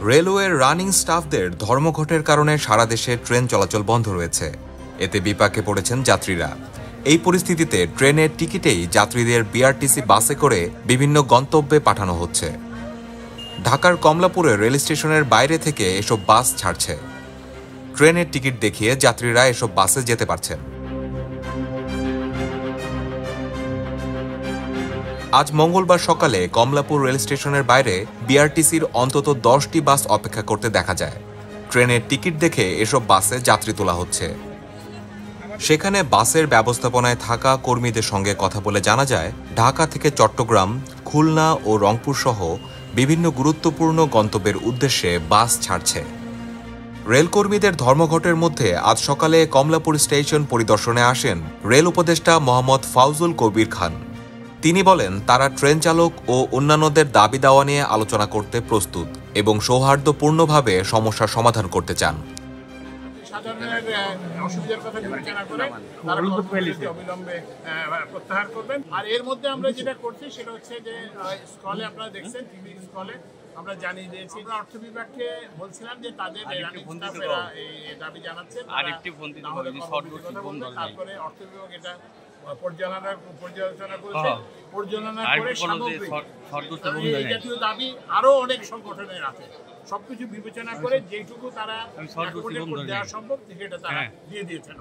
রেলওয়ের রানিং স্টাফদের ধর্মঘটের কারণে সারা দেশে ট্রেন চলাচল বন্ধ রয়েছে। এতে বিপাকে পড়েছেন যাত্রীরা। এই পরিস্থিতিতে ট্রেনের টিকিটেই যাত্রীদের বিআরটিসি বাসে করে বিভিন্ন গন্তব্যে পাঠানো হচ্ছে। ঢাকার কমলাপুরে রেল স্টেশনের বাইরে থেকে এসব বাস ছাড়ছে। ট্রেনের টিকিট দেখিয়ে যাত্রীরা এসব বাসে যেতে পারছেন। আজ মঙ্গলবার সকালে কমলাপুর রেল স্টেশনের বাইরে বিআরটিসির অন্তত 10টি বাস অপেক্ষা করতে দেখা যায়। ট্রেনের টিকিট দেখে এসব বাসে যাত্রী তোলা হচ্ছে। সেখানে বাসের ব্যবস্থাপনায় থাকা কর্মীদের সঙ্গে কথা বলে জানা যায়, ঢাকা থেকে চট্টগ্রাম, খুলনা ও রংপুর সহ বিভিন্ন গুরুত্বপূর্ণ গন্তব্যের উদ্দেশ্যে বাস ছাড়ছে। রেলকর্মীদের ধর্মঘটের মধ্যে আজ সকালে কমলাপুর স্টেশন পরিদর্শনে আসেন রেল উপদেষ্টা মোহাম্মদ ফাউজুল কবির খান। তিনি বলেন, তারা ট্রেন চালক ও অন্যান্যদের দাবি দাওয়া নিয়ে আলোচনা করতে প্রস্তুত এবং সৌহার্দ্যপূর্ণভাবে সমস্যার সমাধান করতে চান। অসুবিধার কথা বিবেচনা করে তারা অবিলম্বে প্রত্যাহার করবেন। আর এর মধ্যে আমরা যেটা করছি সেটা হচ্ছে যে স্কলে আপনারা দেখছেন, টিভি স্কলে আমরা জানিয়ে দিয়েছি। আমরা অর্থ বিভাগকে বলছিলাম যে তাদের এই দাবি জানাচ্ছে, তারপরে অর্থ বিভাগ এটা পর্যালোচনা করেছে। পর্যালোচনা করে সামগ্রিক এই জাতীয় দাবি আরো অনেক সংগঠনের আছে, সবকিছু বিবেচনা করে যেটুকু তারা দেওয়া সম্ভব সেটা তারা দিয়ে দিয়েছেন।